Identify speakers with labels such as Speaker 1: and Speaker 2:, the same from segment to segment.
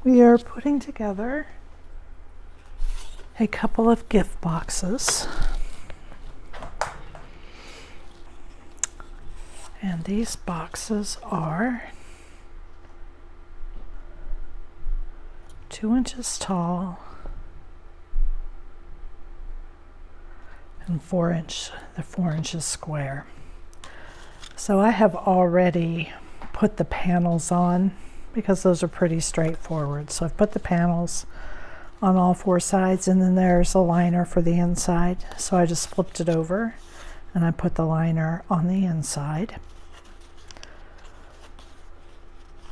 Speaker 1: We are putting together a couple of gift boxes. And these boxes are 2 inches tall and 4 inches square. So I have already put the panels on because those are pretty straightforward. So I've put the panels on all 4 sides, and then there's a liner for the inside. So I just flipped it over and I put the liner on the inside.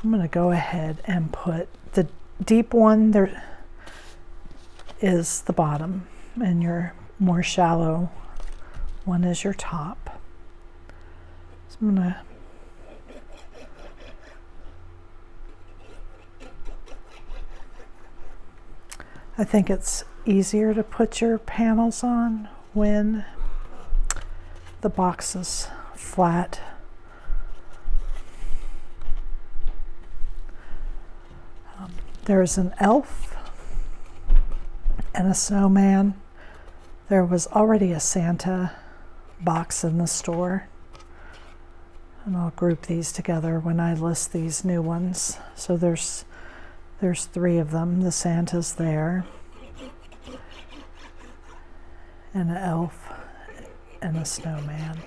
Speaker 1: I'm going to go ahead and put the deep one there is the bottom, and your more shallow one is your top. So I'm going to I think it's easier to put your panels on when the box is flat. There's an elf and a snowman. There was already a Santa box in the store, and I'll group these together when I list these new ones. So there's 3 of them. The Santa's there, and an elf and a snowman.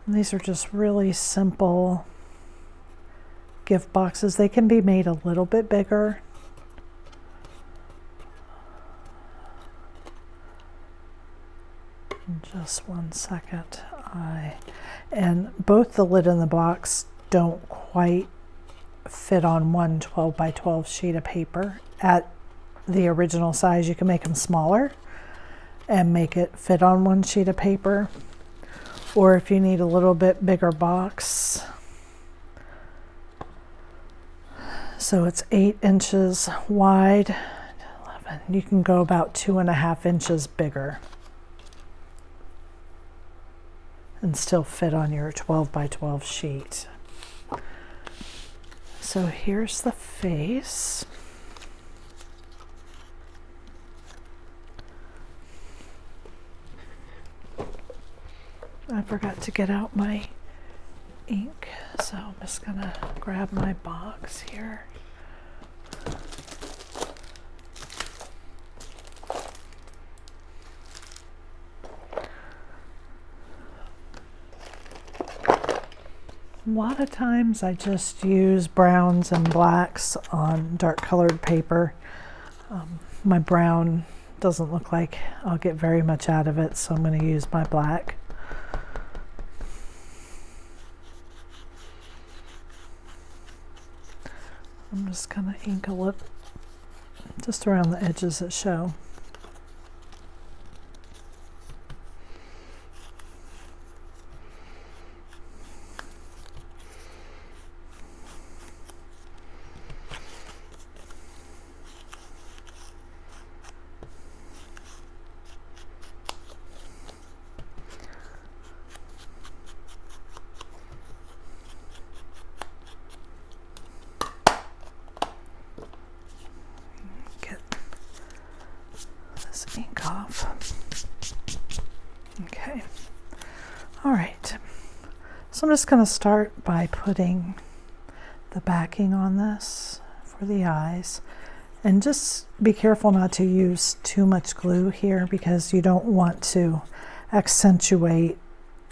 Speaker 1: And these are just really simple gift boxes. They can be made a little bit bigger. Just 1 second. And both the lid and the box don't quite fit on one 12 by 12 sheet of paper at the original size. You can make them smaller and make it fit on one sheet of paper, or if you need a little bit bigger box, so it's 8 inches wide, 11, you can go about 2.5 inches bigger and still fit on your 12 by 12 sheet. So here's the face. I forgot to get out my ink, so I'm just gonna grab my box here. A lot of times I just use browns and blacks on dark colored paper. My brown doesn't look like I'll get very much out of it, so I'm going to use my black. I'm just going to ink a lip just around the edges that show. Ink off. Okay. All right. So I'm just going to start by putting the backing on this for the eyes, and just be careful not to use too much glue here because you don't want to accentuate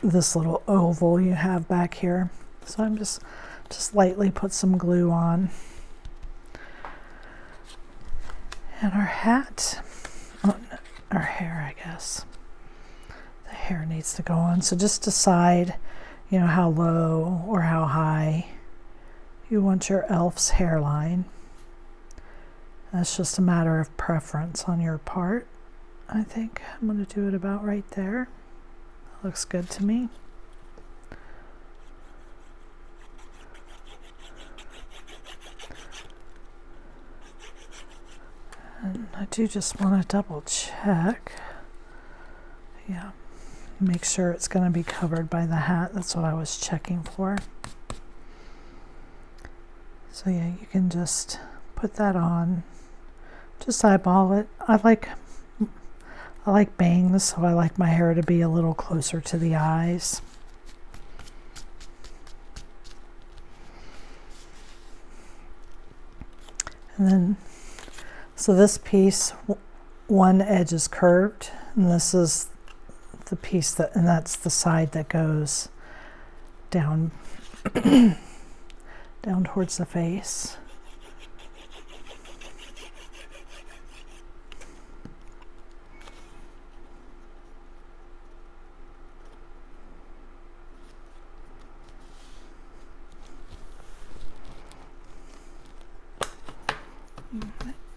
Speaker 1: this little oval you have back here. So I'm just lightly put some glue on. And our hat, our hair, I guess. The hair needs to go on. So just decide, you know, how low or how high you want your elf's hairline. That's just a matter of preference on your part. I think I'm going to do it about right there. That looks good to me. And I do just want to double check. Yeah, make sure it's going to be covered by the hat. That's what I was checking for. So yeah, you can just put that on. Just eyeball it. I like bangs, so I like my hair to be a little closer to the eyes. And then, so this piece, one edge is curved, and this is the piece that, and that's the side that goes down, down towards the face.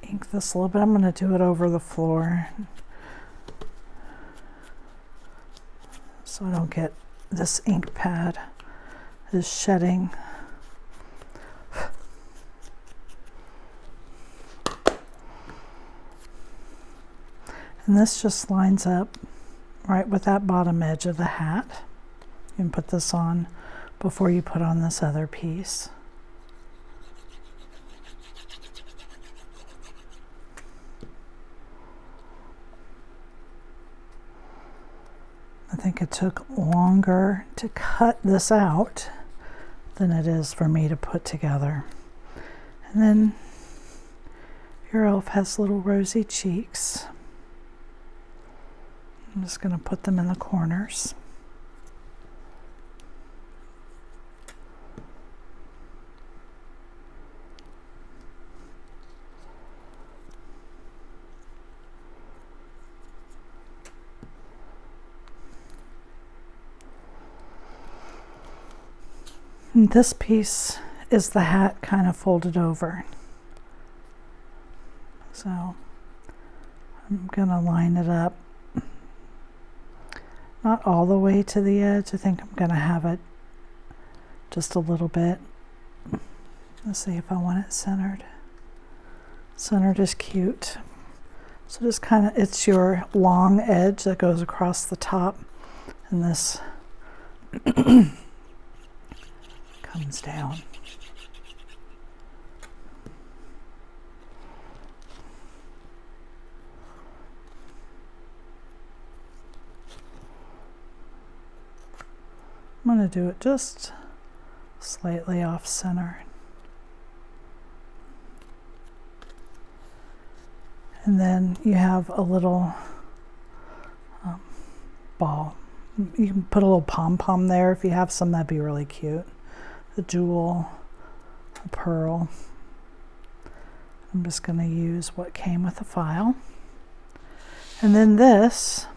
Speaker 1: Ink this a little bit. I'm going to do it over the floor so I don't get this ink pad is shedding. And this just lines up right with that bottom edge of the hat. You can put this on before you put on this other piece. I think it took longer to cut this out than it is for me to put together. And then your elf has little rosy cheeks. I'm just going to put them in the corners. And this piece is the hat kind of folded over. So I'm going to line it up. Not all the way to the edge. I think I'm going to have it just a little bit. Let's see if I want it centered. Centered is cute. So just kind of, it's your long edge that goes across the top, and this comes down. I'm going to do it just slightly off center. And then you have a little ball. You can put a little pom-pom there if you have some, that'd be really cute. A jewel, a pearl. I'm just going to use what came with the file. And then this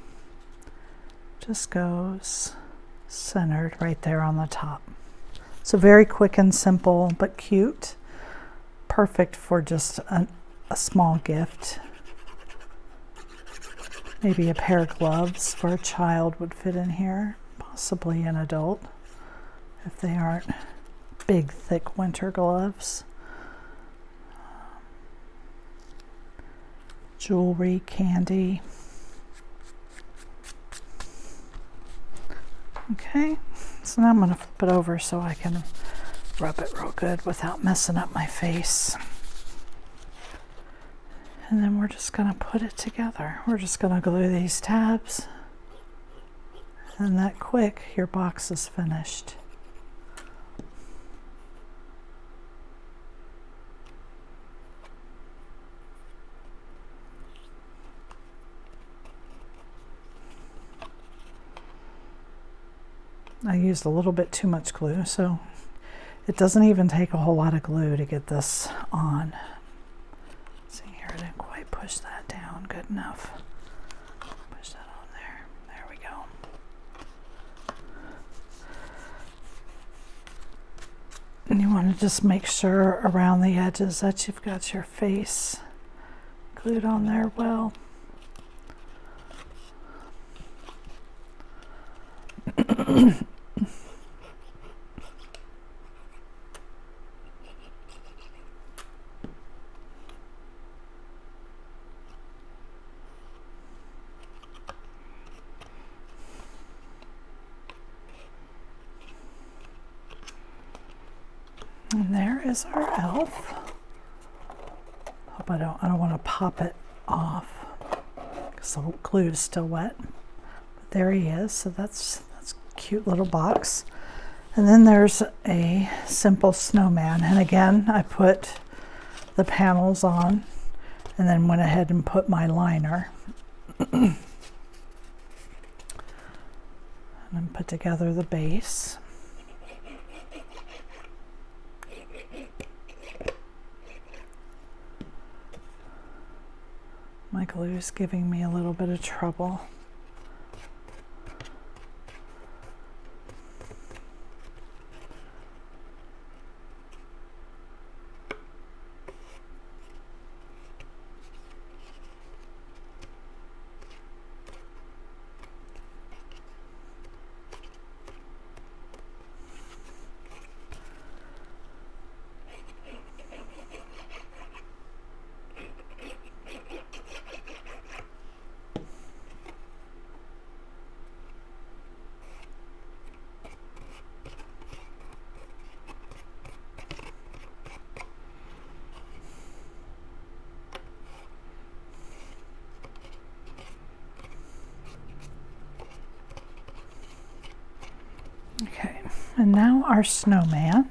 Speaker 1: just goes centered right there on the top. So very quick and simple, but cute. Perfect for just a small gift. Maybe a pair of gloves for a child would fit in here, possibly an adult, if they aren't big, thick winter gloves. Jewelry, candy. Okay, so now I'm going to flip it over so I can rub it real good without messing up my face. And then we're just going to put it together. We're just going to glue these tabs. And that quick, your box is finished. I used a little bit too much glue, so it doesn't even take a whole lot of glue to get this on. See here, I didn't quite push that down good enough. Push that on there. There we go. And you want to just make sure around the edges that you've got your face glued on there well. And there is our elf. I don't want to pop it off because the glue is still wet. But there he is. So that's a cute little box. And then there's a simple snowman. And again, I put the panels on and then went ahead and put my liner. And then put together the base. My glue is giving me a little bit of trouble. Okay, and now our snowman.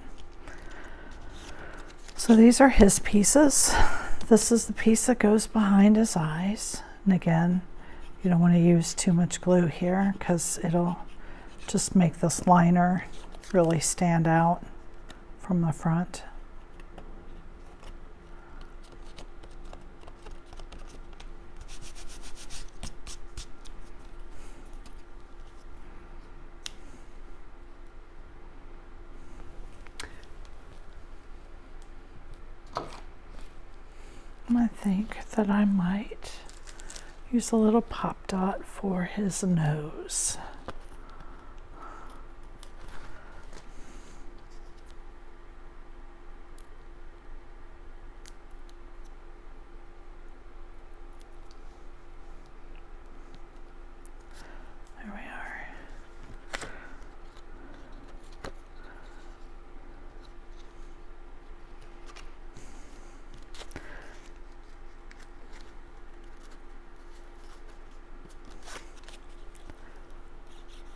Speaker 1: So these are his pieces. This is the piece that goes behind his eyes. And again, you don't want to use too much glue here because it'll just make this liner really stand out from the front. I think that I might use a little pop dot for his nose. There we are.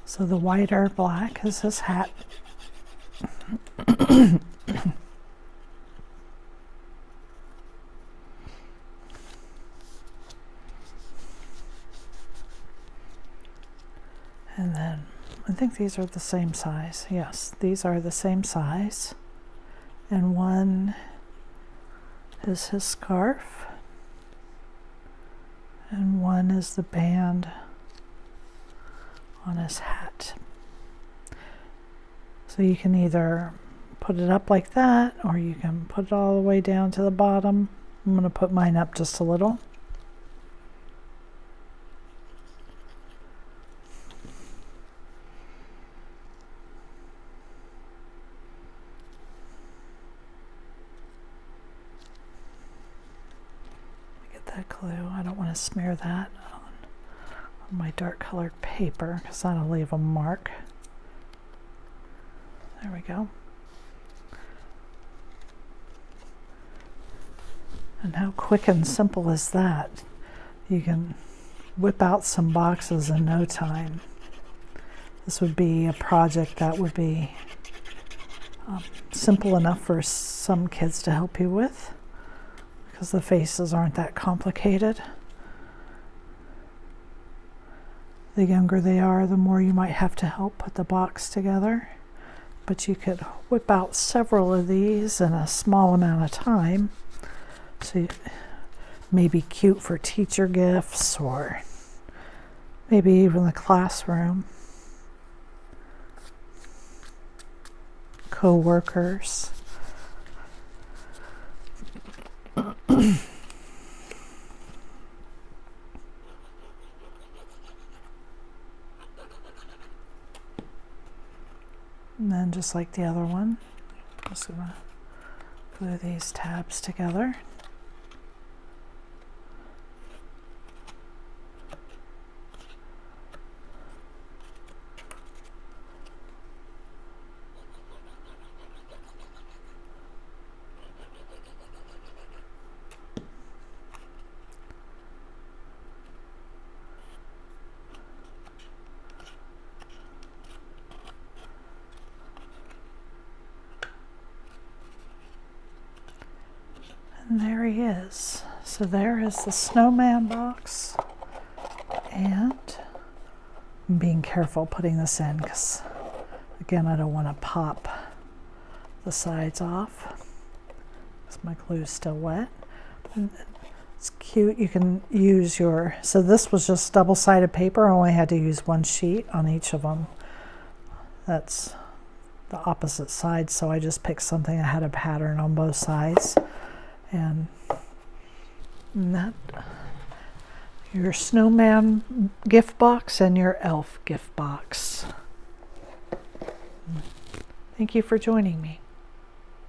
Speaker 1: So the whiter black is his hat. And then I think these are the same size. Yes, these are the same size. And one is his scarf. And one is the band on his hat. So you can either put it up like that or you can put it all the way down to the bottom. I'm going to put mine up just a little. Get that glue. I don't want to smear that on my dark colored paper because that'll leave a mark. There we go. And how quick and simple is that? You can whip out some boxes in no time. This would be a project that would be simple enough for some kids to help you with because the faces aren't that complicated. The younger they are, the more you might have to help put the box together. But you could whip out several of these in a small amount of time. So maybe cute for teacher gifts or maybe even the classroom. Co-workers. And then just like the other one, I'm just going to glue these tabs together. And there he is. So there is the snowman box. And I'm being careful putting this in because, again, I don't want to pop the sides off because my glue's still wet. And it's cute. You can use your, so this was just double-sided paper. I only had to use one sheet on each of them. That's the opposite side, so I just picked something that had a pattern on both sides. And that, your snowman gift box and your elf gift box. Thank you for joining me.